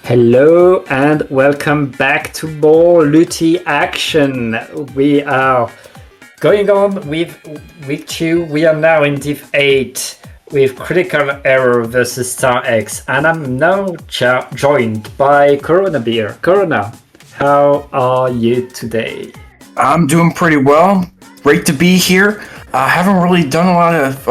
Hello and welcome back to more LUTI action. We are going on with week 2. We are now in div 8 with Krill-ical Error versus Star X, and I'm now joined by Corona Beer. Corona, how are you today? I'm doing pretty well. Great to be here. I haven't really done a lot of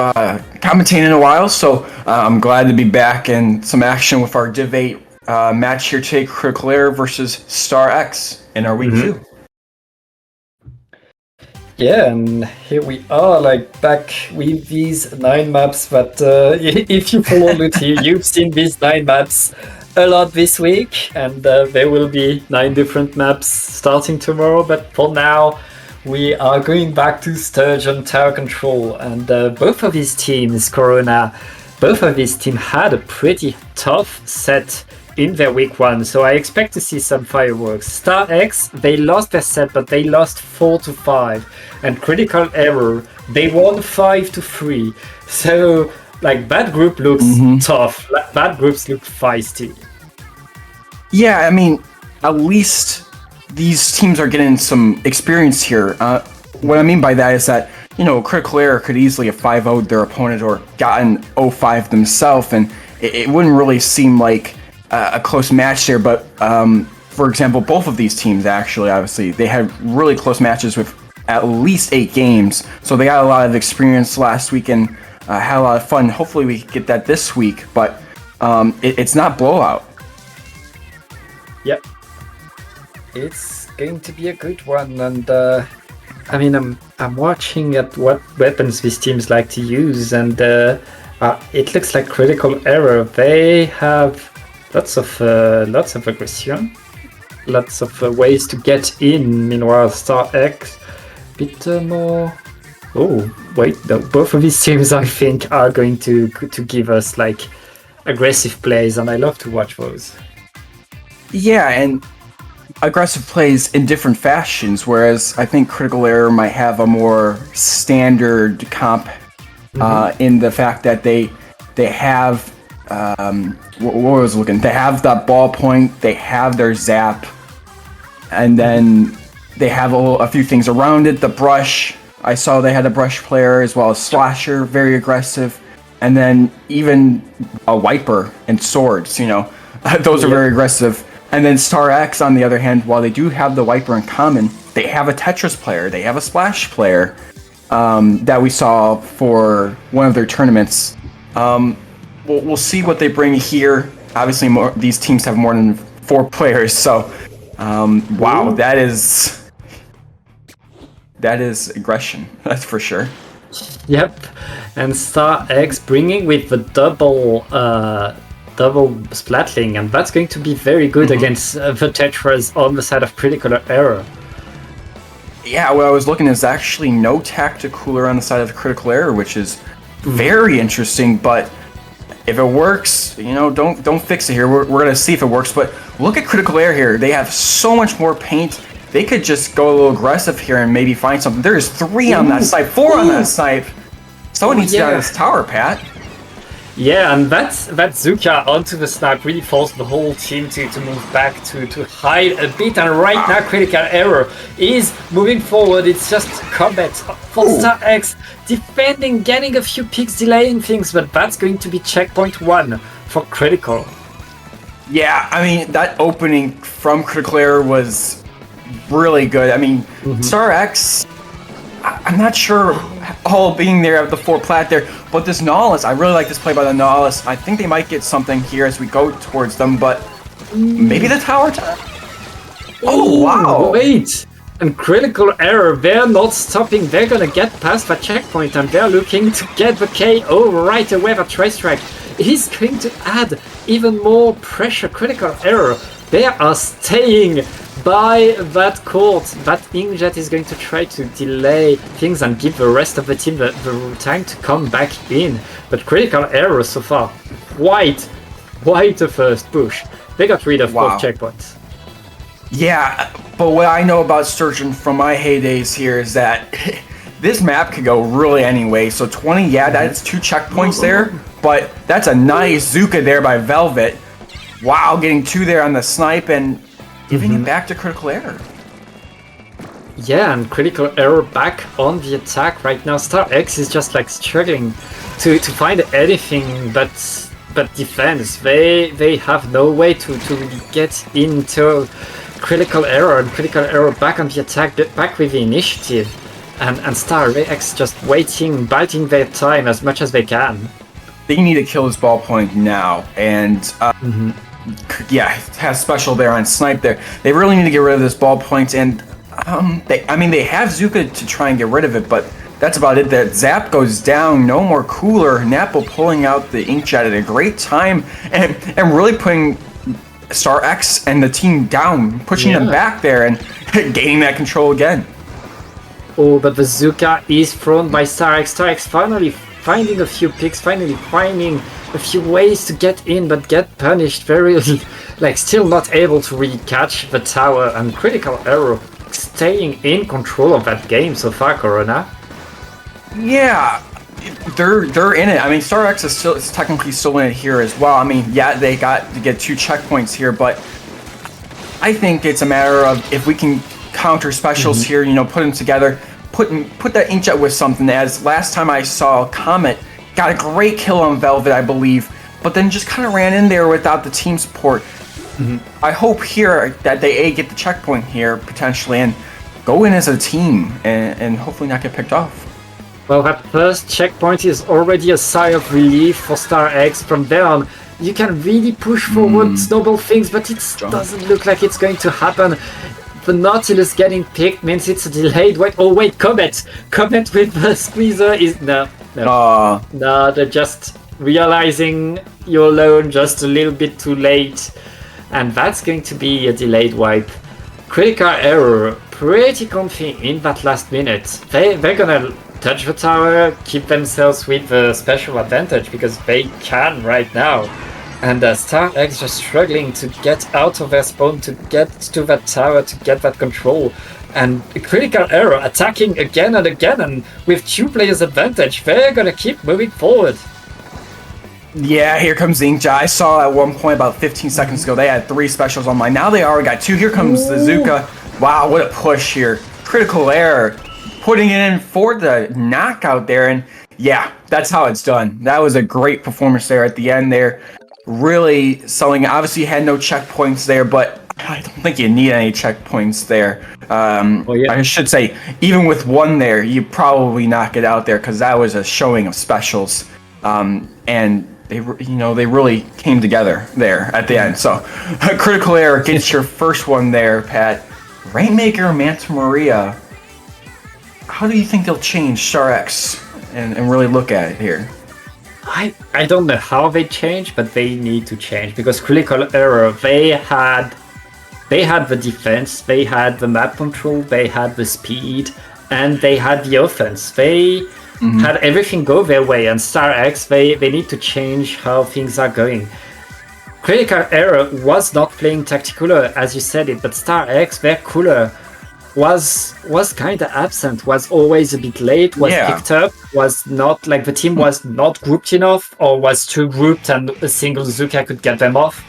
commentating in a while, so I'm glad to be back in some action with our Div 8 match here today, Krill-ical Error versus Star X in our week 2. Yeah, and here we are, back with these 9 maps. But if you follow LUTI, you've seen these 9 maps a lot this week, and there will be 9 different maps starting tomorrow. But for now, we are going back to Sturgeon Tower Control, and both of these teams, Corona, both of these teams had a pretty tough set in their week 1, so I expect to see some fireworks. Star X, they lost their set, but they lost 4-5, and Krill-ical Error, they won 5-3. So, bad group looks tough. Bad groups look feisty. Yeah, I mean, at least these teams are getting some experience here. What I mean by that is that, Krill-ical Error could easily have 5-0'd their opponent or gotten 0-5 themselves, and it wouldn't really seem like a close match there. But for example, both of these teams actually, obviously, they had really close matches with at least 8 games, so they got a lot of experience last week and had a lot of fun. Hopefully we get that this week, but it's not blowout. Yep, it's going to be a good one. And I mean, I'm watching at what weapons these teams like to use, and it looks like Krill-ical Error, they have lots of aggression, lots of ways to get in. Meanwhile, Star X, bit more. Oh wait, no, both of these teams I think are going to give us aggressive plays, and I love to watch those. Yeah, and aggressive plays in different fashions, whereas I think Krill-ical Error might have a more standard comp in the fact that they have what was looking? They have that ballpoint, they have their zap, and then they have a few things around it. The brush, I saw they had a brush player as well as slasher, very aggressive, and then even a wiper and swords. Those are very aggressive. And then Star X, on the other hand, while they do have the wiper in common, they have a Tetris player, they have a splash player that we saw for one of their tournaments. We'll see what they bring here. Obviously, these teams have more than 4 players, so wow, that is aggression. That's for sure. Yep, and Star X bringing with the double splatling, and that's going to be very good against the Tetras on the side of Krill-ical Error. Yeah, what I was looking is actually no tacticooler on the side of Krill-ical Error, which is very interesting, but if it works, don't fix it here. We're gonna see if it works. But look at Krill-ical Error here. They have so much more paint. They could just go a little aggressive here and maybe find something. There's 3 on that side, 4 on that side. Someone needs to get out of this tower, Pat. Yeah, and that Zuka onto the snipe really forced the whole team to move back, to hide a bit. And right now, Krill-ical Error is moving forward. It's just combat for Star X, defending, getting a few picks, delaying things, but that's going to be checkpoint 1 for Krill-ical. Yeah, I mean, that opening from Krill-ical Error was really good. I mean, Star X, I'm not sure all being there at the 4 plat there, but this Nautilus, I really like this play by the Nautilus. I think they might get something here as we go towards them, but maybe the tower time? Oh, wow! Wait! And Krill-ical Error, they're not stopping. They're gonna get past that checkpoint, and they're looking to get the KO right away. The Trace Strike is going to add even more pressure. Krill-ical Error, they are staying by that court. That Inkjet is going to try to delay things and give the rest of the team the time to come back in. But Krill-ical Error so far, quite a first push. They got rid of both checkpoints. Yeah, but what I know about Sturgeon from my heydays here is that this map could go really anyway. So 20, yeah, that's 2 checkpoints there, but that's a nice Zuka there by Velvet. Wow, getting 2 there on the snipe and giving it back to Krill-ical Error. Yeah, and Krill-ical Error back on the attack right now. Star X is just like struggling to find anything but defense. They have no way to really get into Krill-ical Error, and Krill-ical Error back on the attack, back with the initiative, and Star X just waiting, biding their time as much as they can. They need to kill this ballpoint now, and yeah, has special there on snipe there. They really need to get rid of this ballpoint, and they have Zuka to try and get rid of it, but that's about it. That Zap goes down, no more cooler. Napple pulling out the inkjet at a great time, and really putting Star X and the team down, pushing them back there and gaining that control again. Oh, but the Zuka is thrown by Star X. Star X finally finding a few picks, finally finding a few ways to get in, but get punished very, like still not able to really catch the tower, and Krill-ical Error staying in control of that game so far, Corona. Yeah, they're in it. I mean, Star X is technically still in it here as well. I mean, yeah, they got to get 2 checkpoints here, but I think it's a matter of if we can counter specials here, you know, put them together, put that inkjet with something. As last time I saw Comet got a great kill on Velvet, I believe, but then just kind of ran in there without the team support. I hope here that they get the checkpoint here potentially and go in as a team and hopefully not get picked off. Well, that first checkpoint is already a sigh of relief for Star X. From there on, you can really push forward snowball things, but it doesn't look like it's going to happen. The Nautilus getting picked means it's a delayed wait. Oh wait, Comet with the squeezer is no, they're just realizing you're alone just a little bit too late, and that's going to be a delayed wipe. Krill-ical Error pretty comfy in that last minute. They're gonna touch the tower, keep themselves with the special advantage because they can right now. And Star X just struggling to get out of their spawn, to get to that tower, to get that control. And Krill-ical Error attacking again and again, and with 2 players advantage, they're gonna keep moving forward. Yeah, here comes the inkjet. I saw at one point about 15 seconds ago they had 3 specials online. Now they already got 2. Here comes the Zuka. Wow, what a push here. Krill-ical Error putting it in for the knockout there, and yeah, that's how it's done. That was a great performance there at the end there. Really selling. Obviously had no checkpoints there, but I don't think you need any checkpoints there. I should say, even with 1 there, you probably knock it out there because that was a showing of specials. And they really came together there at the end. So Krill-ical Error gets your first one there, Pat. Rainmaker, Manta Maria. How do you think they'll change Star X and really look at it here? I don't know how they change, but they need to change because Krill-ical Error, they had the defense, they had the map control, they had the speed, and they had the offense. They had everything go their way, and Star X, they need to change how things are going. Krill-ical Error was not playing tactical, as you said it, but Star X, their cooler was kind of absent, was always a bit late, was picked up, was not like the team was not grouped enough, or was too grouped and a single Zuka could get them off.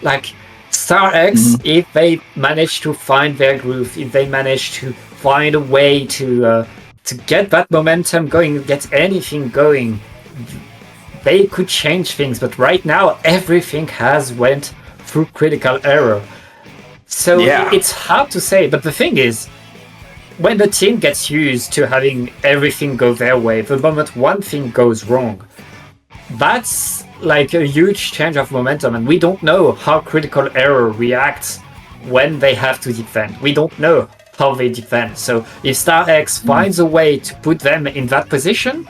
Like Star X, if they manage to find their groove, if they manage to find a way to get that momentum going, get anything going, they could change things. But right now, everything has went through Krill-ical Error. So it's hard to say, but the thing is, when the team gets used to having everything go their way, the moment one thing goes wrong, that's like a huge change of momentum, and we don't know how Krill-ical Error reacts when they have to defend. We don't know how they defend. So if Star X finds a way to put them in that position,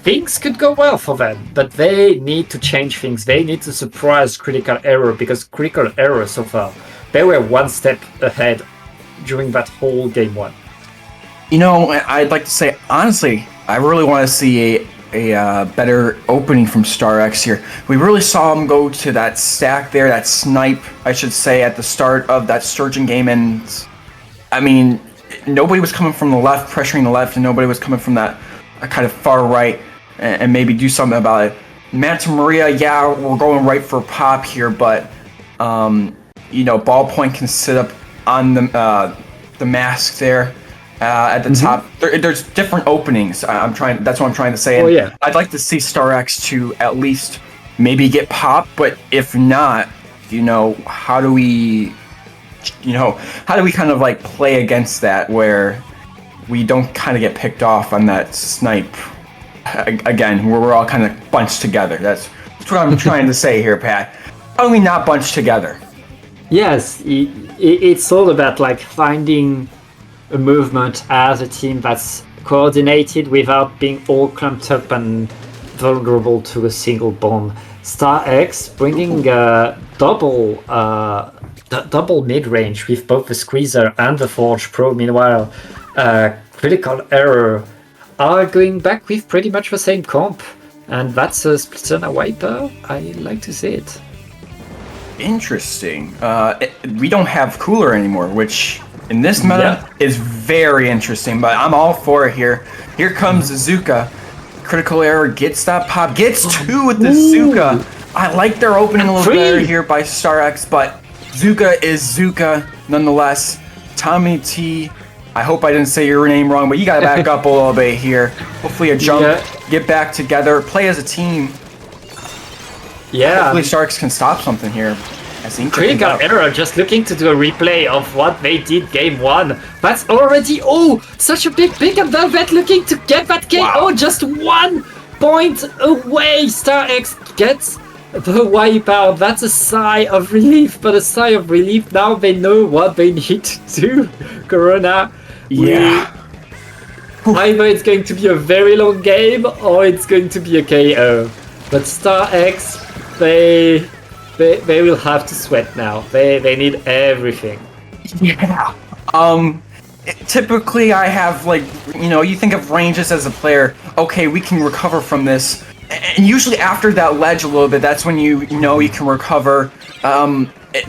things could go well for them, but they need to change things. They need to surprise Krill-ical Error, because Krill-ical Error so far, they were 1 step ahead during that whole game 1. You know, I'd like to say, honestly, I really want to see a better opening from Star X here. We really saw him go to that stack there, that snipe, I should say, at the start of that Sturgeon game, and I mean, nobody was coming from the left, pressuring the left, and nobody was coming from that kind of far right and maybe do something about it. Manta Maria, yeah, we're going right for pop here, but Ballpoint can sit up on the mask there at the top. There's different openings. That's what I'm trying to say. And yeah. I'd like to see Star X to at least maybe get pop, but if not, how do we kind of like play against that where we don't kind of get picked off on that snipe again, where we're all kind of bunched together. That's what I'm trying to say here, Pat. How do we not bunch together? Yes, it's all about like finding a movement as a team that's coordinated without being all clumped up and vulnerable to a single bomb. Star X bringing double mid-range with both the Squeezer and the Forge Pro. Meanwhile, Krill-ical Error are going back with pretty much the same comp, and that's a Splitter and a Wiper. I like to see it. Interesting. We don't have Cooler anymore, which in this meta is very interesting, but I'm all for it here. Here comes Zuka. Krill-ical Error gets that pop, gets two with the Zuka. I like their opening a little better here by Star X, but Zuka is Zuka nonetheless. Tommy T, I hope I didn't say your name wrong, but you gotta back up a little bit here. Hopefully a jump, get back together, play as a team. Yeah. Hopefully Star X can stop something here. Krill-ical Error just looking to do a replay of what they did game 1. That's already, such a big pick, and Velvet looking to get that KO just 1 point away. Star X gets the wipeout. That's a sigh of relief, but a sigh of relief. Now they know what they need to do. Corona. Yeah. Either it's going to be a very long game or it's going to be a KO. But Star X, they will have to sweat now. They need everything. Yeah. Typically I have you think of ranges as a player. Okay, we can recover from this. And usually after that ledge a little bit, that's when you can recover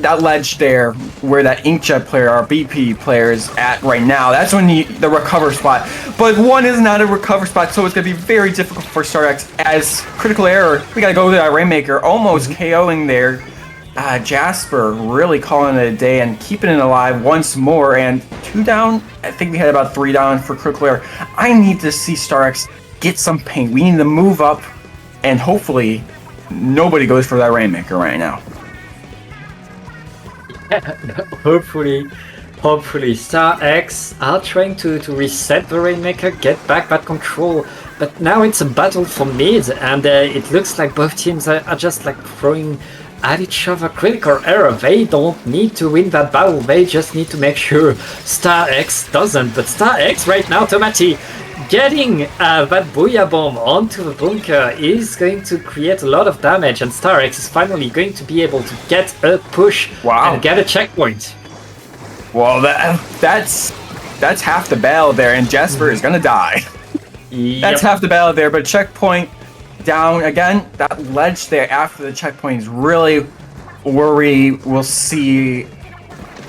that ledge there where that Inkjet player, our BP player, is at right now. That's when the recover spot. But 1 is not a recover spot, so it's going to be very difficult for Star X. As Krill-ical Error, we got to go to that Rainmaker, almost KOing there. Jasper really calling it a day and keeping it alive once more. And 2 down. I think we had about 3 down for Krill-ical Error. I need to see Star X get some paint. We need to move up, and hopefully nobody goes for that Rainmaker right now. Hopefully Star X are trying to reset the Rainmaker, get back that control, but now it's a battle for mid, and it looks like both teams are just like throwing at each other. Krill-ical Error, they don't need to win that battle, they just need to make sure Star X doesn't. But Star X right now, Tomati, getting that Booyah Bomb onto the bunker is going to create a lot of damage, and Star X is finally going to be able to get a push and get a checkpoint. Well, that's half the battle there, and Jasper is gonna die. That's half the battle there, but checkpoint down again. That ledge there after the checkpoint is really where we will see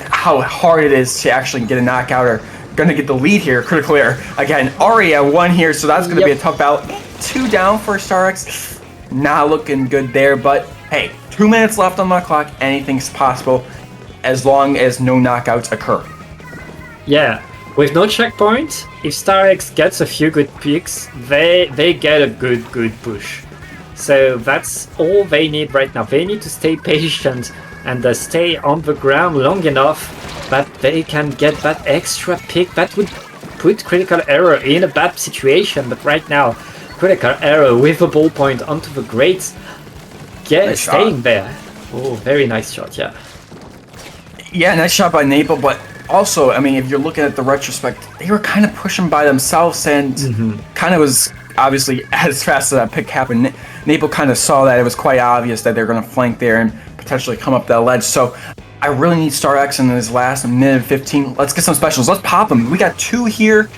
how hard it is to actually get a knockout or gonna get the lead here. Krill-ical Error again. Aria 1 here, so that's gonna be a tough battle. 2 down for Star X. Not looking good there, but hey, 2 minutes left on the clock. Anything's possible as long as no knockouts occur. Yeah, with no checkpoint, if Star X gets a few good picks, they get a good push. So that's all they need right now. They need to stay patient and stay on the ground long enough that they can get that extra pick. That would put Krill-ical Error in a bad situation, but right now Krill-ical Error with a ballpoint onto the grates, staying there. Oh, very nice shot, yeah. Yeah, nice shot by Naples, but also, I mean, if you're looking at the retrospect, they were kind of pushing by themselves and kind of was obviously as fast as that pick happened. Naples kind of saw that. It was quite obvious that they're going to flank there and potentially come up that ledge. So I really need Star X in his last minute 15. Let's get some specials. Let's pop them. We got 2 here.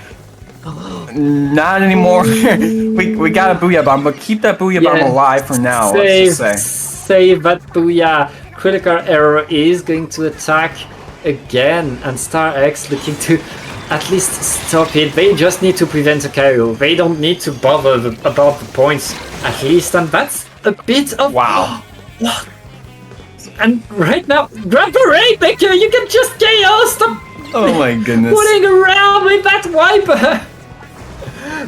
Not anymore. we got a Booyah Bomb, but keep that Booyah Bomb alive for now. Let's just say. Save that Booyah. Krill-ical Error is going to attack again, and Star X looking to at least stop it. They just need to prevent a KO. They don't need to bother about the points at least, and that's a bit of... Wow. And right now, grab the Rainmaker! You can just KO! Stop Oh my goodness. putting around with that wiper!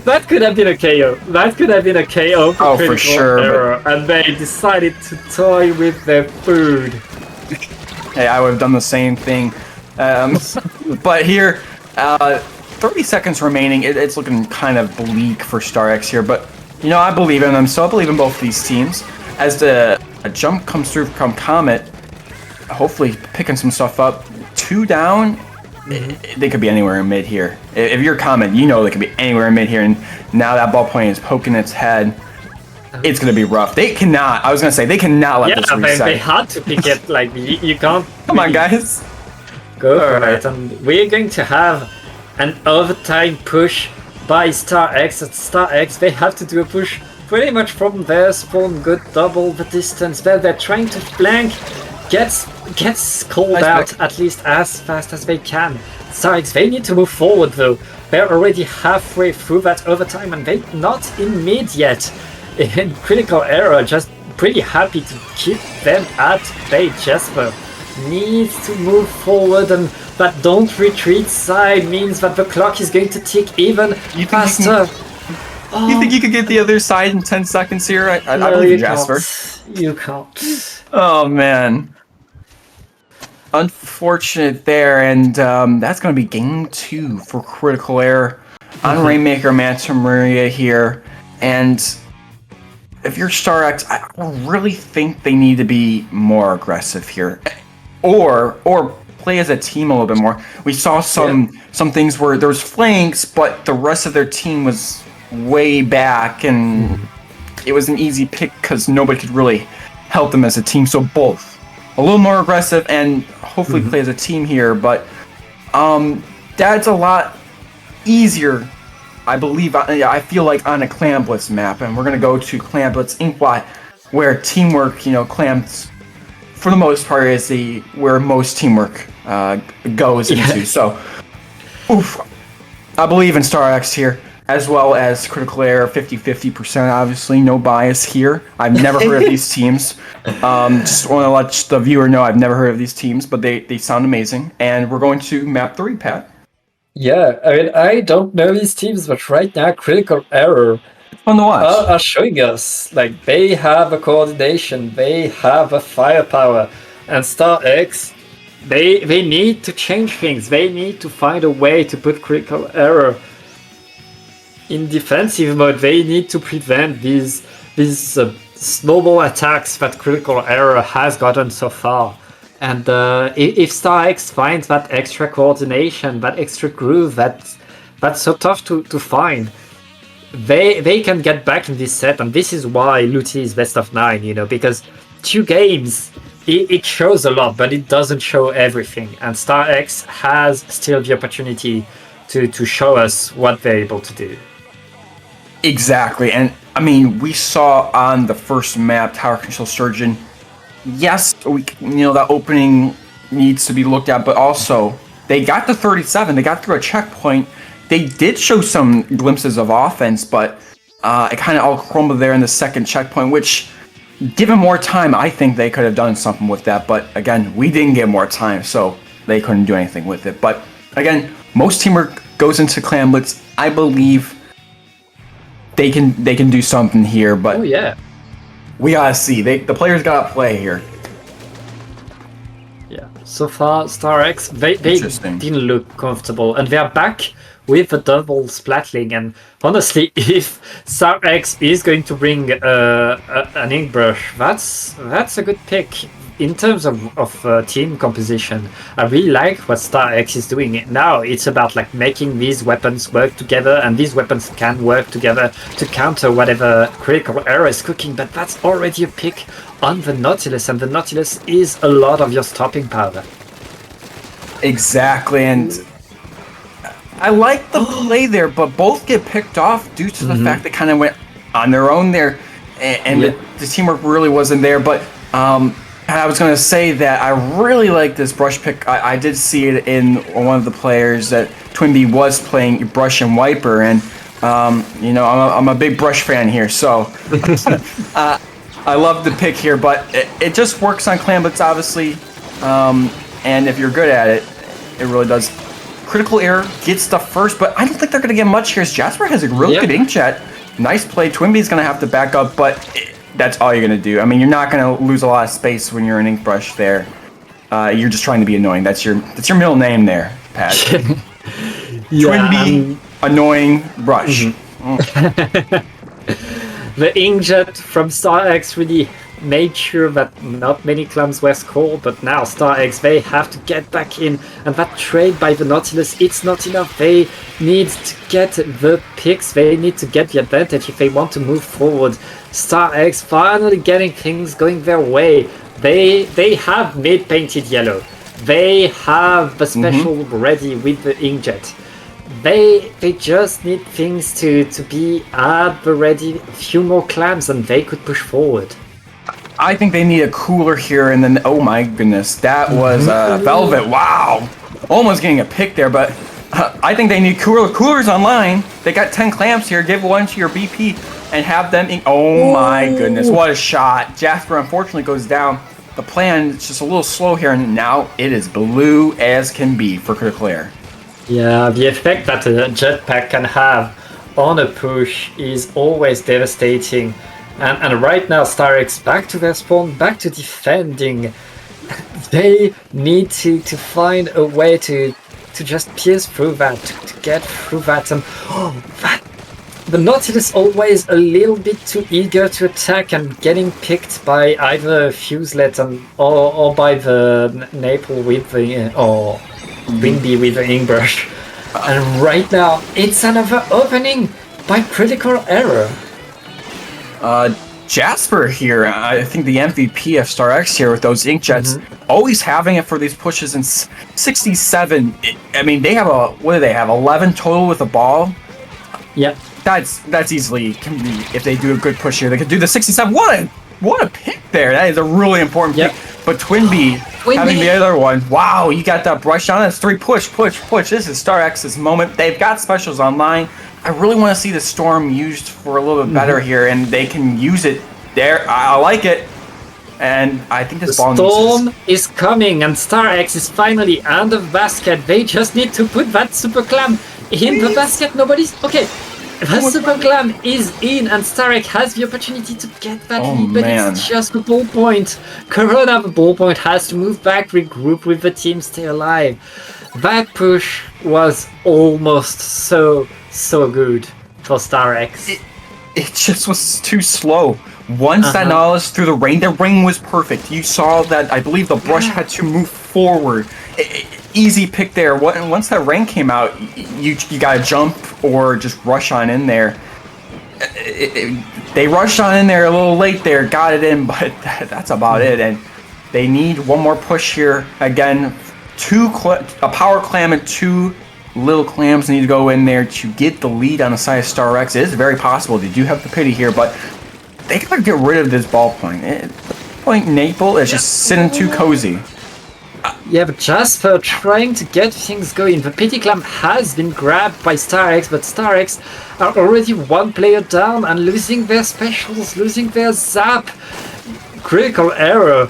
That could have been a KO. That could have been a KO for for Krill-ical sure, Error. And they decided to toy with their food. Hey, I would have done the same thing. But here, 30 seconds remaining. It's looking kind of bleak for StarX here, but you know, I believe in them, so I believe in both these teams. As the jump comes through from Comet, hopefully picking some stuff up. 2 down, they could be anywhere in mid here. If you're Comet, you know they could be anywhere in mid here, and now that ball point is poking its head. It's going to be rough. They cannot, I was going to say, they cannot let this reset. They had to pick it, like, you can't... Come on, guys. Go for it, and we're going to have an overtime push by StarX. At StarX, they have to do a push pretty much from their spawn, good double the distance. They're trying to flank, gets called out at least as fast as they can. StarX, they need to move forward though. They're already halfway through that overtime and they're not in mid yet. And Krill-ical Error just pretty happy to keep them at bay. Jasper needs to move forward, and that don't retreat side means that the clock is going to tick even faster. You think you could get the other side in 10 seconds here? I believe you, Jasper. You can't. Oh, man. Unfortunate there, and that's going to be game 2 for Krill-ical Error on Rainmaker Manta Maria here. And if you're StarX, I really think they need to be more aggressive here. Or play as a team a little bit more. We saw some things where there was flanks, but the rest of their team was way back, and it was an easy pick because nobody could really help them as a team. So both a little more aggressive and hopefully play as a team here. But that's a lot easier, I believe. I feel like on a Clam Blitz map, and we're gonna go to Clam Blitz Inkblot, where teamwork, you know, clams for the most part is where most teamwork goes into. So, I believe in StarX here, as well as Krill-ical Error, 50-50%, obviously, no bias here. I've never heard of these teams. Just want to let the viewer know I've never heard of these teams, but they sound amazing. And we're going to map 3, Pat. Yeah, I mean, I don't know these teams, but right now, Krill-ical Error Fun to watch. Are showing us, like, they have a coordination, they have a firepower, and StarX, they need to change things. They need to find a way to put Krill-ical Error in defensive mode. They need to prevent these snowball attacks that Krill-ical Error has gotten so far. And if StarX finds that extra coordination, that extra groove, that's so tough to find, they can get back in this set. And this is why LUTI is best of 9, you know, because 2 games, it shows a lot, but it doesn't show everything. And StarX has still the opportunity to show us what they're able to do. Exactly, and I mean, we saw on the first map, Tower Control Sturgeon, yes, that opening needs to be looked at, but also, they got to 37, they got through a checkpoint. They did show some glimpses of offense, but it kind of all crumbled there in the second checkpoint, which, given more time, I think they could have done something with that. But again, we didn't get more time, so they couldn't do anything with it. But again, most teamwork goes into Clam Blitz. I believe they can do something here, but oh yeah, we gotta see. The players gotta play here. Yeah, so far StarX, they didn't look comfortable, and they are back with the double splatling. And honestly, if StarX is going to bring an ink brush, that's a good pick. In terms of team composition, I really like what StarX is doing. Now it's about like making these weapons work together, and these weapons can work together to counter whatever Krill-ical Error is cooking. But that's already a pick on the Nautilus, and the Nautilus is a lot of your stopping power. Exactly, and I like the play there, but both get picked off due to the fact they kind of went on their own there, and the teamwork really wasn't there. But I was going to say that I really like this brush pick. I did see it in one of the players that Twinbee was playing Brush and Wiper, and I'm a big brush fan here, so I love the pick here, but it just works on Clam Blitz, obviously. And if you're good at it, it really does. Krill-ical Error gets the first, but I don't think they're going to get much here. Jasper has a really good inkjet. Nice play. Twinbee's going to have to back up, but that's all you're going to do. I mean, you're not going to lose a lot of space when you're an ink brush there. You're just trying to be annoying. That's your middle name there, Pat. Twinbee, annoying brush. The inkjet from StarX really made sure that not many clams were scored, but now StarX, they have to get back in, and that trade by the Nautilus, it's not enough. They need to get the picks, they need to get the advantage if they want to move forward. StarX finally getting things going their way. They have mid-painted yellow. They have the special ready with the inkjet. They just need things to be at the ready, a few more clams, and they could push forward. I think they need a cooler here, and then, oh my goodness, that was Velvet. Wow, almost getting a pick there, but I think they need coolers online. They got 10 clamps here. Give one to your BP and have them. Oh my goodness, what a shot! Jasper unfortunately goes down. The plan is just a little slow here, and now it is blue as can be for Krill-ical Error. Yeah, the effect that a jetpack can have on a push is always devastating. And right now, StarX back to their spawn, back to defending. They need to find a way to just pierce through that, to get through that. And the Nautilus always a little bit too eager to attack and getting picked by either Fuselet or by the Naple with the or Windy with the ink brush. And right now, it's another opening by Krill-ical Error. Jasper here, I think the MVP of StarX here with those inkjets, always having it for these pushes in 67. I mean, they have what do they have? 11 total with a ball. Yep. That's easily can be if they do a good push here. They could do the 67. What a pick there! That is a really important pick. But Twinbee having the other one. Wow, you got that brush on. That's 3 push. This is StarX's moment. They've got specials online. I really want to see the Storm used for a little bit better here, and they can use it there. I like it, and I think this ball Storm is coming, and StarX is finally under the basket. They just need to put that super clam in the basket. Nobody's okay. The super clam is in, and StarX has the opportunity to get that lead, but it's just a ballpoint. Corona, the ballpoint, has to move back, regroup with the team, stay alive. That push was almost so good for StarX. It just was too slow. Once that Nautilus through the rain was perfect. You saw that, I believe the brush had to move forward. Easy pick there. Once that rain came out, you gotta jump or just rush on in there. They rushed on in there a little late there, got it in, but that's about it. And they need one more push here. Again, a power clam and 2 little clams need to go in there to get the lead on the side of StarX. It is very possible. They do have the pity here, but they gotta get rid of this ballpoint. Point Naple is just sitting too cozy. Yeah, but Jasper trying to get things going. The pity clam has been grabbed by StarX, but StarX are already 1 player down and losing their specials, losing their zap. Krill-ical Error.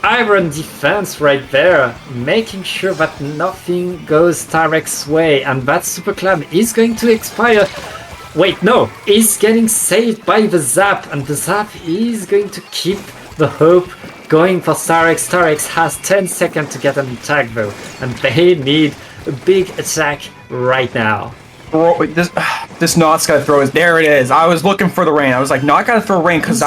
Iron defense right there, making sure that nothing goes StarX's way, and that super clam is going to expire. Wait, no, is getting saved by the zap, and the zap is going to keep the hope going for StarX. StarX has 10 seconds to get an attack though, and they need a big attack right now. This Naut's gotta throw his. There it is. I was looking for the rain. I was like, Naut gotta throw rain because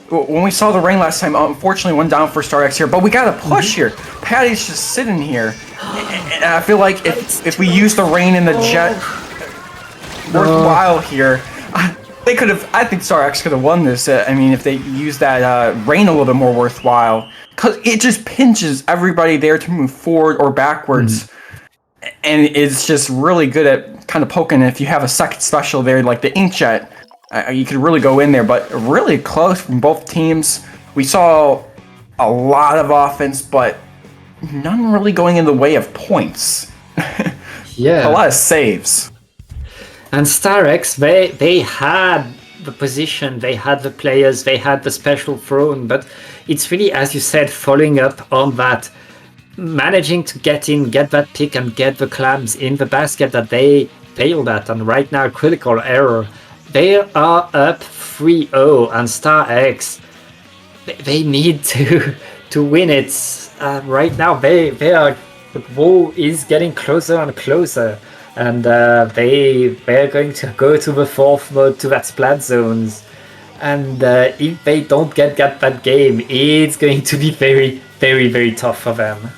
when we saw the rain last time, unfortunately one down for StarX here, but we got to push here. Patty's just sitting here, and I feel like if we use the rain in the jet, worthwhile here. They could have. I think StarX could have won this. I mean, if they use that rain a little bit more worthwhile, because it just pinches everybody there to move forward or backwards, and it's just really good at kind of poking. If you have a second special there, like the inkjet. You could really go in there, but really close from both teams. We saw a lot of offense, but none really going in the way of points. Yeah. A lot of saves. And StarX, they had the position, they had the players, they had the special throne, but it's really, as you said, following up on that, managing to get in, get that pick, and get the clams in the basket that they failed at. And right now, Krill-ical Error, they are up 3-0, and Star X, they need to win it. Right now, the wall is getting closer and closer. And they're going to go to the fourth mode, to that splat zones. And if they don't get that game, it's going to be very, very, very tough for them.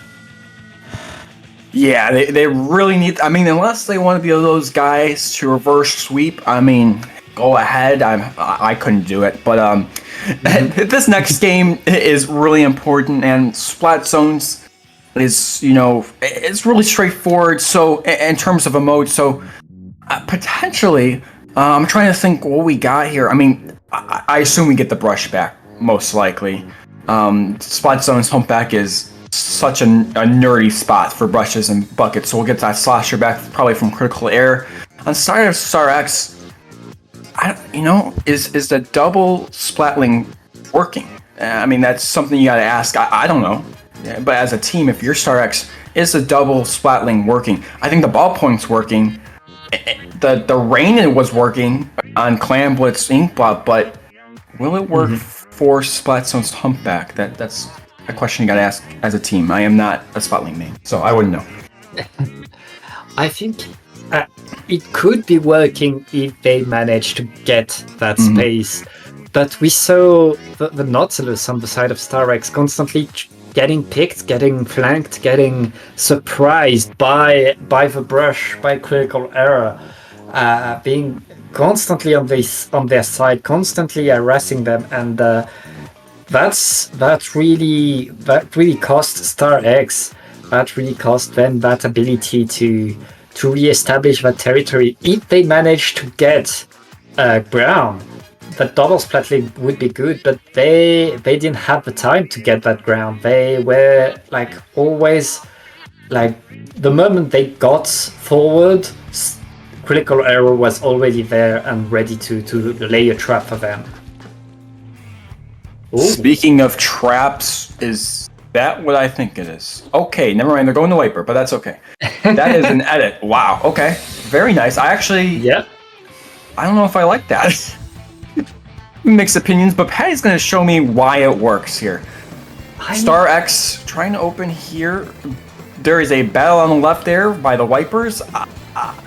Yeah, they really need... I mean, unless they want to be those guys to reverse sweep, I mean, go ahead. I couldn't do it. But this next game is really important, and splat zones is, it's really straightforward. So in terms of a mode, so potentially, I'm trying to think what we got here. I mean, I assume we get the brush back, most likely. Splat zones Humpback is such a nerdy spot for brushes and buckets, so we'll get that slasher back probably from Krill-ical Error. On Star X, is the double splatling working? I mean, that's something you gotta ask. I don't know. Yeah, but as a team, if you're Star X, is the double splatling working? I think the ballpoint's working. The rain was working on Clam Blitz Inkblot, but will it work for Splatzone's Humpback? That's a question you gotta ask as a team. I am not a splatling main, so I wouldn't know. I think it could be working if they manage to get that space. But we saw the Nautilus on the side of Star X constantly getting picked, getting flanked, getting surprised by the brush, by Krill-ical Error, being constantly on their side, constantly harassing them, and that really cost Star X. That really cost them that ability to re-establish that territory. If they manage to get ground, that double splatling would be good, but they didn't have the time to get that ground. They were always the moment they got forward, Krill-ical Error was already there and ready to lay a trap for them. Ooh. Speaking of traps, is that what I think it is? Okay, never mind. They're going to Wiper, but that's okay. That is an edit. Wow. Okay. Very nice. I don't know if I like that. Mixed opinions, but Patty's going to show me why it works here. Star X trying to open here. There is a battle on the left there by the Wipers.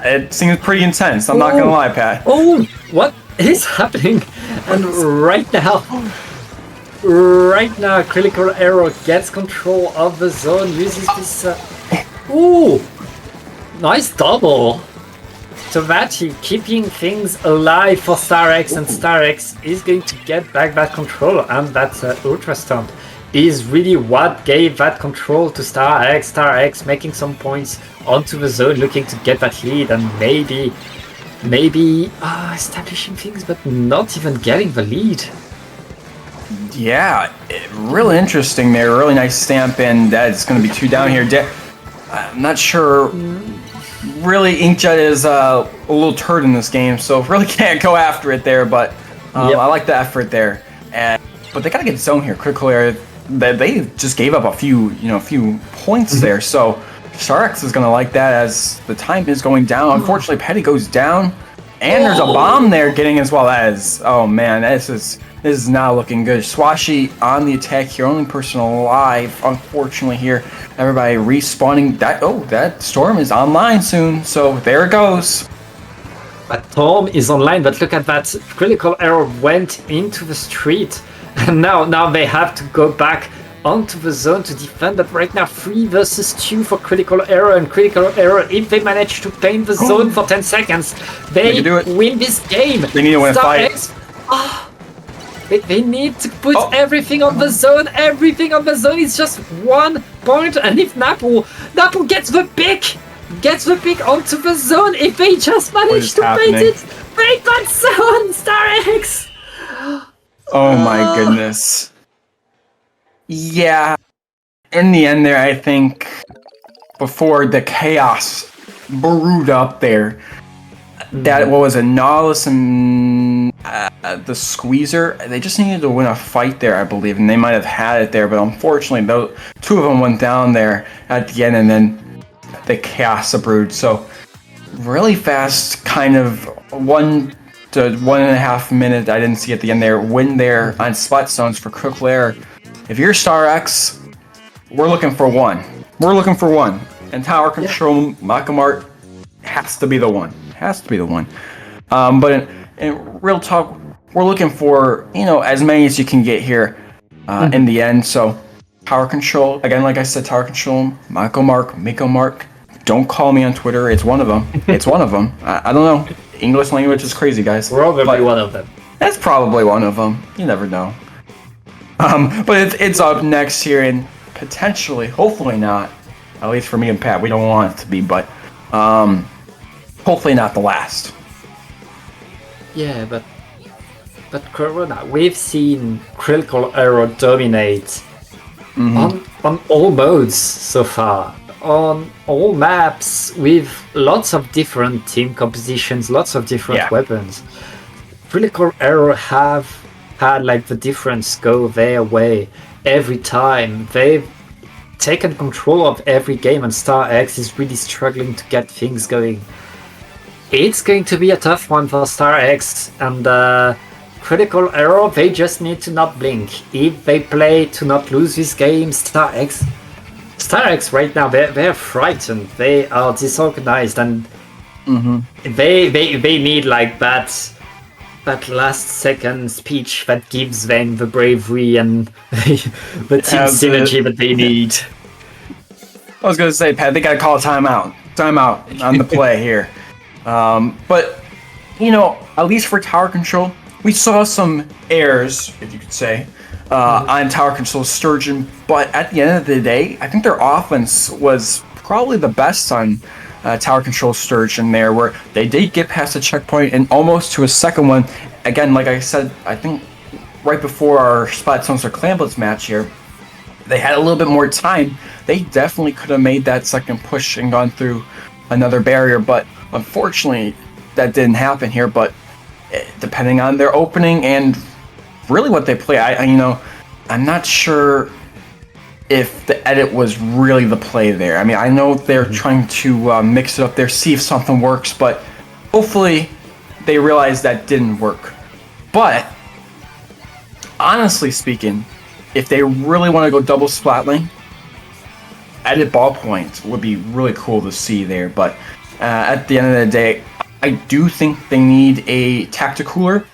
It seems pretty intense. I'm not going to lie, Pat. Oh, what is happening? And right now, Krill-ical Error gets control of the zone, uses this... Ooh! Nice double! So that keeping things alive for Star X, and Star X is going to get back that control, and that Ultra Stomp is really what gave that control to Star X. Star X making some points onto the zone, looking to get that lead, and maybe establishing things, but not even getting the lead. Yeah, really interesting there. Really nice stamp, and that's going to be 2 down here. I'm not sure. Really, Inkjet is a little turd in this game, so really can't go after it there. But I like the effort there. But they gotta get zone here. Krill-ical Error, they just gave up a few points there. So Star X is gonna like that as the time is going down. Unfortunately, Petty goes down, and there's a bomb there getting as well as. Oh man, this is not looking good. Swashy on the attack here, only person alive. Unfortunately here, everybody respawning. That storm is online soon, so there it goes. That storm is online, but look at that. Krill-ical Error went into the street, and now they have to go back onto the zone to defend. But right now, 3 versus 2 for Krill-ical Error, and Krill-ical Error, if they manage to paint the zone for 10 seconds, they win this game. They need to win a fight. They need to put everything on the zone. Everything on the zone is just 1 point. And if Dapple gets the pick onto the zone, if they just manage to paint that zone, Star X. Oh my goodness. Yeah. In the end there, I think, before the chaos brewed up there, that what was it, Nautilus and the Squeezer, they just needed to win a fight there, I believe, and they might have had it there, but unfortunately, two of them went down there at the end, and then the chaos brewed. So really fast, kind of 1 to 1.5 minutes. I didn't see at the end there. Win there on spot zones for Krill-ical Error. If you're Star X, we're looking for one. We're looking for one, and Tower Control MakoMart has to be the one. Has to be the one. But in real talk, we're looking for, as many as you can get here in the end. So Tower Control, again, like I said, Tower Control, MakoMart. Don't call me on Twitter. It's one of them. It's one of them. I don't know. English language is crazy, guys. Probably one of them. That's probably one of them. You never know. But it's up next here, and potentially, hopefully not, at least for me and Pat, we don't want it to be, but hopefully not the last. Yeah, but Corona, we've seen Krill-ical Error dominate on all modes so far, on all maps, with lots of different team compositions, lots of different weapons. Krill-ical Error have had like the difference go their way every time. They've taken control of every game, and Star X is really struggling to get things going. It's going to be a tough one for Star X, and Krill-ical Error, they just need to not blink. If they play to not lose this game, Star X right now, they're frightened. They are disorganized, and they need like that last second speech that gives them the bravery and the team synergy that they need. I was gonna say, Pat, they gotta call a timeout on the play here. But at least for Tower Control, we saw some errors, if you could say, on Tower Control Sturgeon. But at the end of the day, I think their offense was probably the best on Tower Control Sturgeon there, where they did get past the checkpoint and almost to a second one. Again, like I said, I think right before our Spot Zones or Clamblets match here, they had a little bit more time. They definitely could have made that second push and gone through another barrier, but unfortunately that didn't happen here. But depending on their opening and really what they play, I'm not sure if the edit was really the play there. I mean, I know they're trying to mix it up there, see if something works, but hopefully they realize that didn't work. But honestly speaking, if they really want to go double splat lane, edit ballpoint would be really cool to see there. But at the end of the day, I do think they need a tacticooler,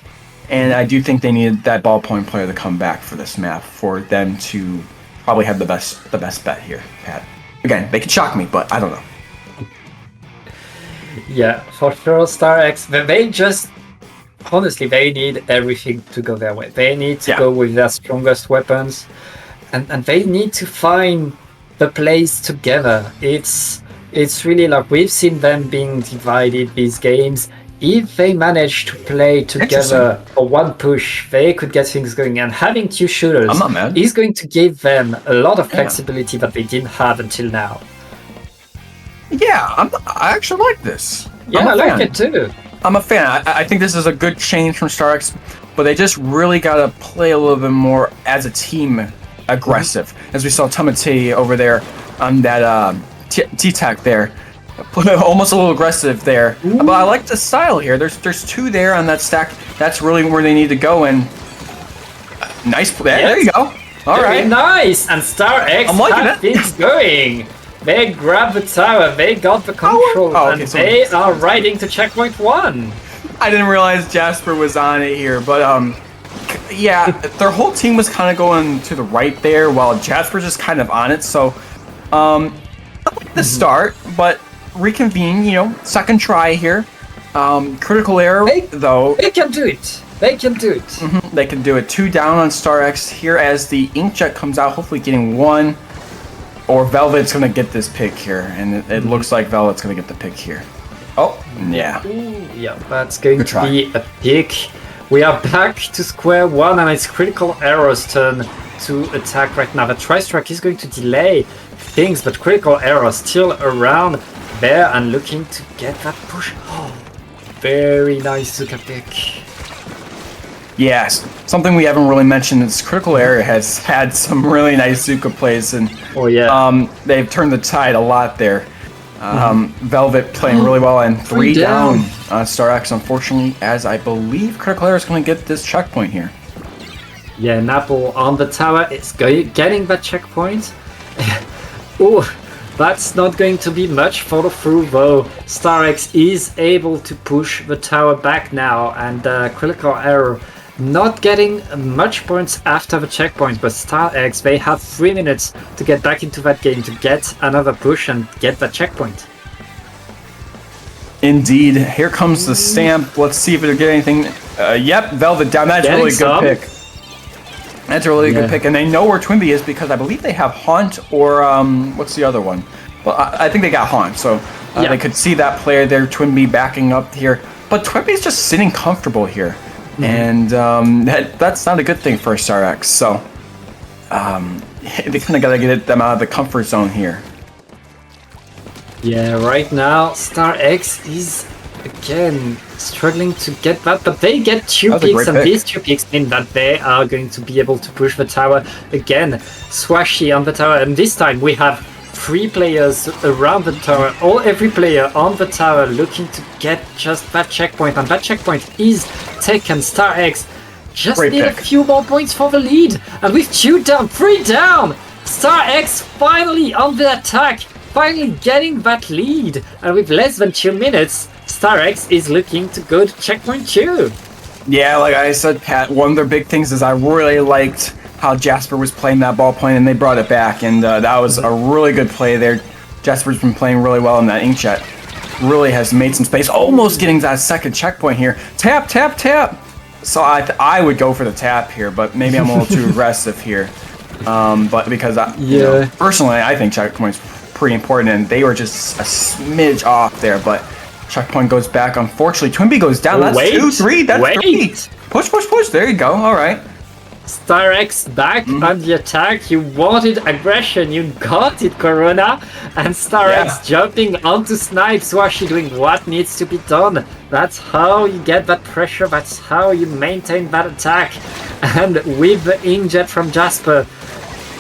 and I do think they needed that ballpoint player to come back for this map for them to probably have the best bet here, Pat. Again, they could shock me, but I don't know. Yeah, for sure, Star X, they just, honestly, they need everything to go their way. They need to go with their strongest weapons, and they need to find the plays together. It's really like we've seen them being divided these games. If they manage to play together for one push, they could get things going. And having two shooters is going to give them a lot of flexibility that they didn't have until now. Yeah, I actually like this. Yeah, I like it too. I'm a fan. I think this is a good change from Star X, but they just really got to play a little bit more as a team aggressive. As we saw Tamate over there on that T-Tac there. Almost a little aggressive there. But I like the style here. There's two there on that stack. That's really where they need to go. And nice play. There you go. All right. Nice. And Star X had things going. They grabbed the tower. They got the control. And they are riding to checkpoint 1. I didn't realize Jasper was on it here. But yeah, their whole team was kind of going to the right there while Jasper's just kind of on it. So I like the start, but reconvene, second try here. Krill-ical Error, though. They can do it. They can do it. They can do it. 2 down on Star X here as the Inkjet comes out, hopefully getting 1. Or Velvet's going to get this pick here. And it looks like Velvet's going to get the pick here. Oh, yeah. Ooh, yeah, that's going to be a pick. We are back to square one, and it's Krill-ical Error's turn to attack right now. The Tri-Strike is going to delay things, but Krill-ical Error still around there and looking to get that push. Oh, very nice Zuka pick. Yes, something we haven't really mentioned is Krill-ical Error has had some really nice Zuka plays, and they've turned the tide a lot there. Velvet playing really well, and 3 down. StarX, unfortunately, as I believe Krill-ical Error is going to get this checkpoint here. Yeah, Dapple on the tower is getting that checkpoint. Oh, that's not going to be much follow through though. StarX is able to push the tower back now, and Krill-ical Error not getting much points after the checkpoint, but StarX, they have 3 minutes to get back into that game to get another push and get that checkpoint. Indeed. Here comes the stamp. Let's see if they're getting anything. Yep, Velvet down. That's a really good pick. That's a really good pick. And they know where Twinbee is because I believe they have Haunt or what's the other one? Well, I think they got Haunt, so they could see that player there, Twinbee backing up here. But Twinbee's just sitting comfortable here. And that's not a good thing for StarX. So they kind of got to get them out of the comfort zone here. Yeah, right now StarX is again struggling to get that, but they get 2 picks, and these 2 picks mean that they are going to be able to push the tower again. Swashy on the tower, and this time we have 3 players around the tower, every player on the tower looking to get just that checkpoint, and that checkpoint is taken. StarX just need a few more points for the lead, and with 2 down, 3 down, StarX finally on the attack, finally getting that lead, and with less than 2 minutes, StarX is looking to go to checkpoint 2. Yeah, like I said, Pat, one of their big things is I really liked how Jasper was playing that ball point, and they brought it back, and that was a really good play there. Jasper's been playing really well in that Inkjet. Really has made some space, almost getting that second checkpoint here. Tap, tap, tap! So I would go for the tap here, but maybe I'm a little too aggressive here. But because, you know, personally, I think checkpoint's pretty important, and they were just a smidge off there, but checkpoint goes back. Unfortunately, Twinbee goes down. That's 2, 3, that's 3. Push, push, push. There you go. All right. StarX back on the attack. You wanted aggression, you got it, Corona. And StarX jumping onto Snipe. Swashy doing what needs to be done. That's how you get that pressure. That's how you maintain that attack. And with the Inkjet from Jasper,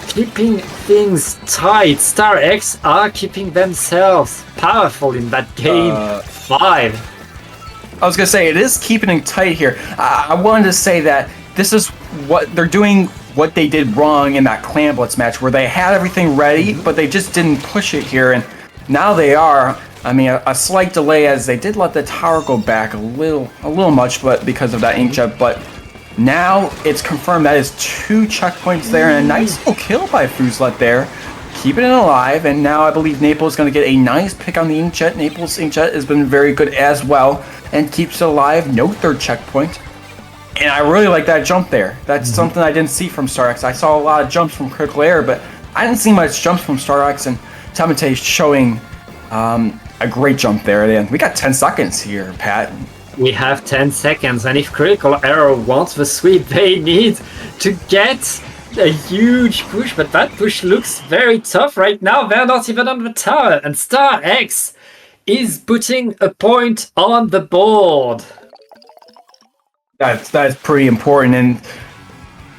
keeping things tight. StarX are keeping themselves powerful in that game 5. I was going to say, it is keeping it tight here. I wanted to say that this is what they're doing, what they did wrong in that Clan Blitz match, where they had everything ready, but they just didn't push it here, and now they are. I mean, a slight delay, as they did let the tower go back a little much, but because of that Inkjet. But now it's confirmed that is 2 checkpoints there, and a nice little kill by Fuzlet there, keeping it alive. And now I believe Naples is going to get a nice pick on the Inkjet. Naples' Inkjet has been very good as well, and keeps it alive. No 3rd checkpoint. And I really like that jump there. That's something I didn't see from StarX. I saw a lot of jumps from Krill-ical Error, but I didn't see much jumps from StarX, and Tamate showing a great jump there. And we got 10 seconds here, Pat. We have 10 seconds, and if Krill-ical Error wants the sweep, they need to get a huge push, but that push looks very tough right now. They're not even on the tower, and StarX is putting a point on the board. That's pretty important, and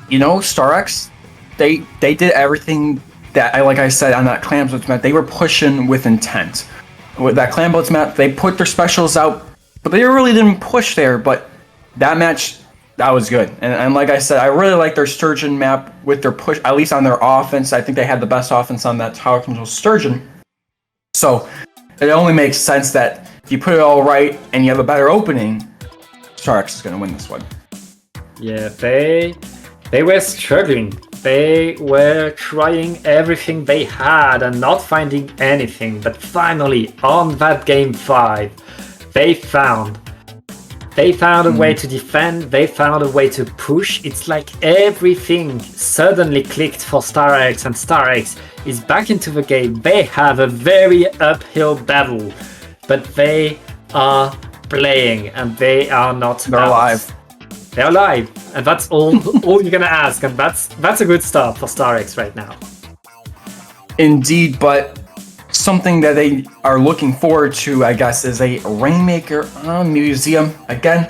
you know, StarX, they did everything that like I said on that Clan Blitz map. They were pushing with intent. With that Clan Blitz map, they put their specials out, but they really didn't push there. But that match, that was good, and like I said, I really like their Sturgeon map with their push, at least on their offense. I think they had the best offense on that tower control Sturgeon. So it only makes sense that if you put it all right and you have a better opening, StarX is going to win this one. Yeah, they were struggling. They were trying everything they had and not finding anything. But finally, on that game 5, they found a way to defend. They found a way to push. It's like everything suddenly clicked for StarX, and StarX is back into the game. They have a very uphill battle, but they are playing, and they are not. They're alive. They're alive, and that's all you're gonna ask, and that's a good start for StarX right now. Indeed, but something that they are looking forward to, I guess, is a Rainmaker Museum. Again,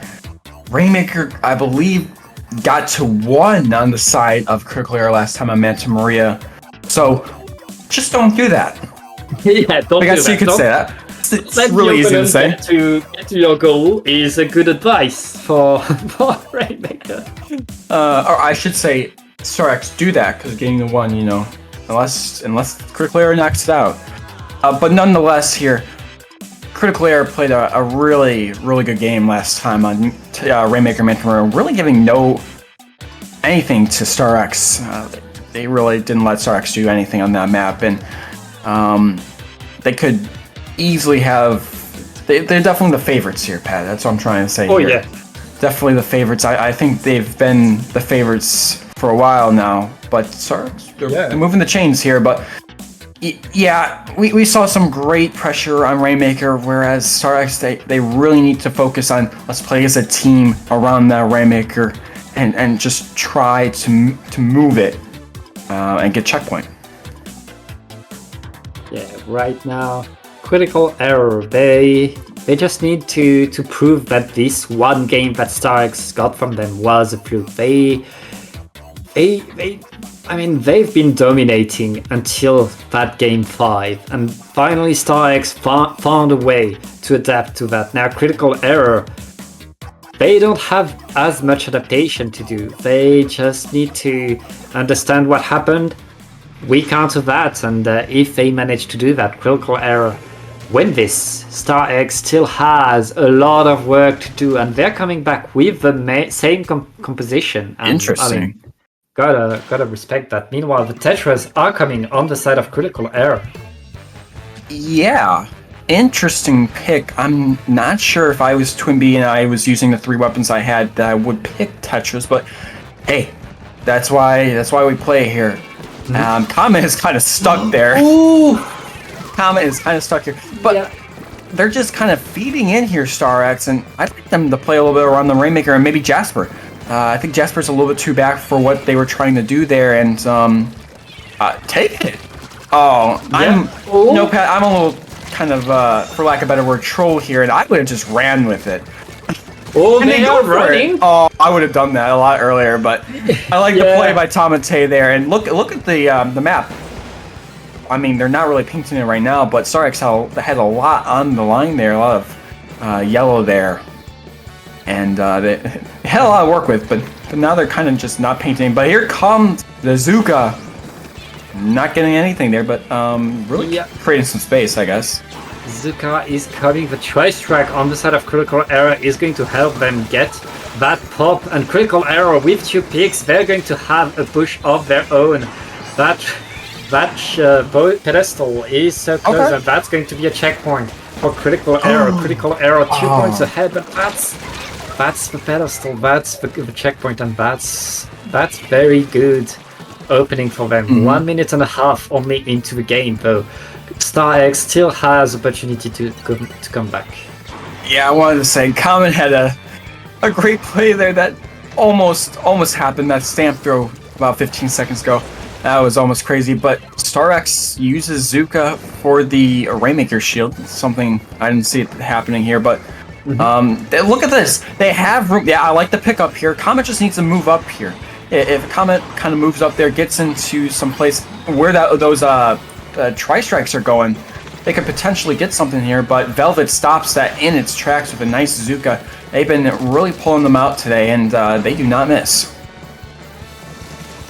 Rainmaker, I believe, got to 1 on the side of Krill-ical Error last time on Manta Maria. So, just don't do that. Yeah, don't I guess do you that. could say that. It's Let really your easy to opponent say. get to your goal is a good advice for Rainmaker. Or I should say, Starx, do that, because getting the 1, you know, unless Krill-ical Error knocks it out. But nonetheless, here, Krill-ical Error played a really, really good game last time on Rainmaker Manta Maria, really giving anything to Starx. They really didn't let Starx do anything on that map, and they could easily have. They're definitely the favorites here, Pat. That's what I'm trying to say. Oh here. yeah, Definitely the favorites. I think they've been the favorites for a while now, but Starx, they're moving the chains here. But yeah, we saw some great pressure on Rainmaker, whereas Starx, they really need to focus on let's play as a team around that Rainmaker and just try to move it and get checkpoint. yeah. Right now, Krill-ical Error. They just need to prove that this one game that Starx got from them was a fluke. I mean, they've been dominating until that game 5, and finally Starx found a way to adapt to that. Now, Krill-ical Error, they don't have as much adaptation to do. They just need to understand what happened, we counter that, and if they manage to do that, Krill-ical Error win this. Starx still has a lot of work to do, and they're coming back with the same composition. And, Interesting. I mean, gotta respect that. Meanwhile, the Tetras are coming on the side of Krill-ical Error. Yeah, interesting pick. I'm not sure if I was Twin B and I was using the 3 weapons I had that I would pick Tetras, but hey, that's why we play here. Comet is kind of stuck there. Ooh! Comet is kind of stuck here, but they're just kind of feeding in here, Starx, and I'd like them to play a little bit around the Rainmaker and maybe Jasper. I think Jasper's a little bit too back for what they were trying to do there, and take it. Oh, no, Pat, I'm a little kind of, for lack of a better word, troll here, and I would have just ran with it. Oh, they are running. Oh, I would have done that a lot earlier, but I like the play by Tomate there, and look at the map. I mean, they're not really painting it right now, but Starx had a lot on the line there, a lot of yellow there. And they had a lot of work with, but now they're kind of just not painting. But here comes the Zuka. Not getting anything there, but really creating some space, I guess. Zuka is coming. The Tri-Strike on the side of Krill-ical Error is going to help them get that pop. And Krill-ical Error with 2 picks, they're going to have a push of their own. That pedestal is so close, and that's going to be a checkpoint for Krill-ical Error. Krill-ical Error 2 points ahead, but that's the pedestal, that's the checkpoint, and that's very good opening for them. 1 minute and a half only into the game, though. Starx still has opportunity to come back. Yeah, I wanted to say, Comet had a great play there that almost happened. That stamp throw about 15 seconds ago. That was almost crazy, but Starx uses Zuka for the Rainmaker shield. Something I didn't see it happening here, but look at this. They have room. Yeah, I like the pickup here. Comet just needs to move up here. If Comet kind of moves up there, gets into some place where those Tri-Strikes are going, they could potentially get something here, but Velvet stops that in its tracks with a nice Zuka. They've been really pulling them out today, and they do not miss.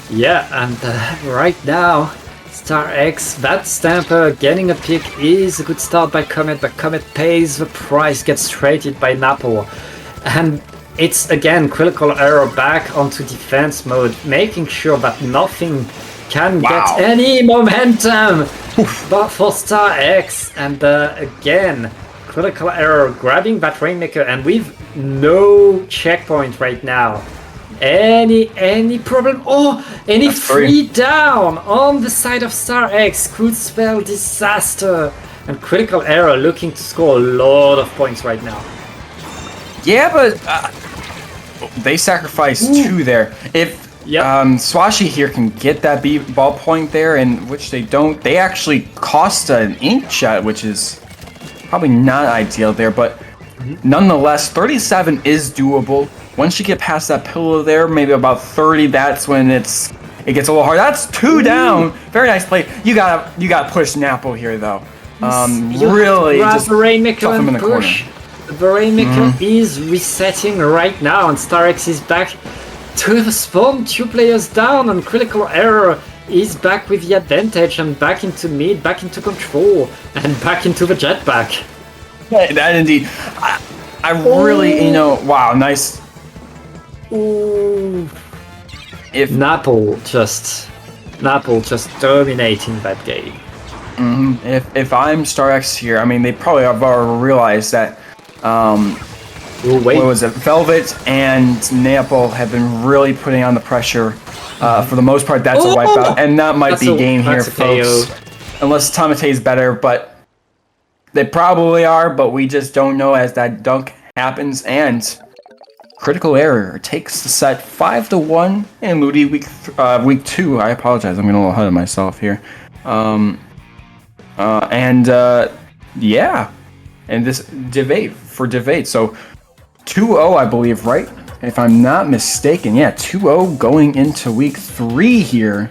Yeah, and right now, Starx, that Stamper getting a pick is a good start by Comet, but Comet pays the price, gets traded by Napple. And it's again Krill-ical Error back onto defense mode, making sure that nothing can get any momentum but for Starx. And again, Krill-ical Error grabbing that Rainmaker, and with no checkpoint right now. Any problem? Oh, any free down on the side of Starx could spell disaster. And Krill-ical Error looking to score a lot of points right now. Yeah, but they sacrificed 2 there. If Yeah. Swashi here can get that ballpoint there, and which they don't. They actually cost an inkjet, which is probably not ideal there, but nonetheless, 37 is doable. Once you get past that pillow there, maybe about 30, that's when it gets a little hard. That's 2 down. Very nice play. You gotta push Napple here though. Really just the Rainmaker stuff him in and the corner. push. The Rainmaker is resetting right now, and Starex is back to the spawn, 2 players down, and Krill-ical Error is back with the advantage, and back into mid, back into control, and back into the jetpack. Yeah, that indeed. I really, wow, nice. Ooh. If Napple just dominating that game. if I'm StarX here, I mean, they probably have already realized that. What was it? Velvet and Napple have been really putting on the pressure. For the most part, that's a wipeout, and that might be game here, folks. Unless Tamate is better, but they probably are. But we just don't know as that dunk happens. And Krill-ical Error takes the set 5-1 in LUTI week 2. I apologize, I'm getting a little ahead of myself here. Yeah, and this debate. So 2-0, I believe, right? If I'm not mistaken. Yeah, 2-0 going into week 3 here.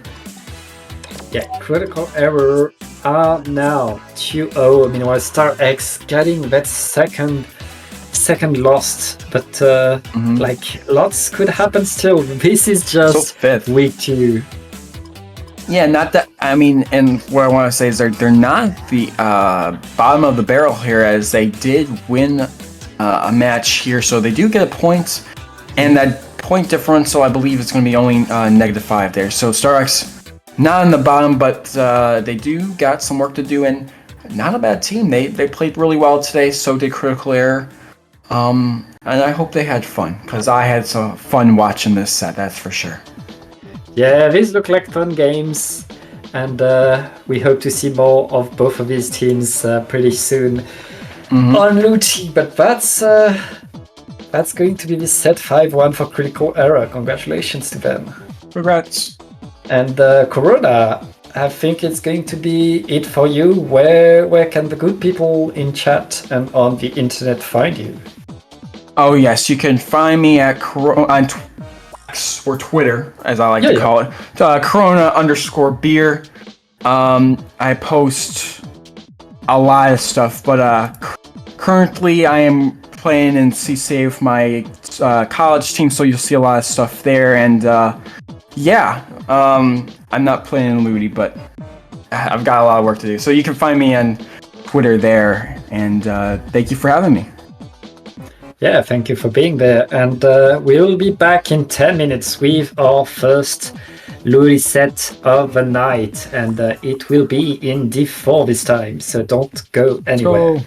Yeah, Krill-ical Error are now 2-0. Meanwhile, StarX getting that second lost, but lots could happen still. This is just week 2. Yeah, not that. I mean, and what I want to say is they're not the bottom of the barrel here, as they did win a match here, so they do get a point, and that point differential, I believe, is going to be only -5 there. So StarX not on the bottom, but they do got some work to do, and not a bad team. They played really well today. So did Krill-ical Error. And I hope they had fun, because I had some fun watching this set, that's for sure. Yeah, these look like fun games, and we hope to see more of both of these teams pretty soon on LUTI. But that's going to be the set 5-1 for Krill-ical Error. Congratulations to them. Congrats. And Corona, I think it's going to be it for you. Where can the good people in chat and on the internet find you? Oh yes, you can find me at on or Twitter, as I like to call it, Corona_beer. I post a lot of stuff, but currently I am playing in CCA with my college team, so you'll see a lot of stuff there. And I'm not playing in LUTI, but I've got a lot of work to do. So you can find me on Twitter there, and thank you for having me. Yeah, thank you for being there. And we'll be back in 10 minutes with our first LUTI set of the night. And it will be in D4 this time, so don't go anywhere.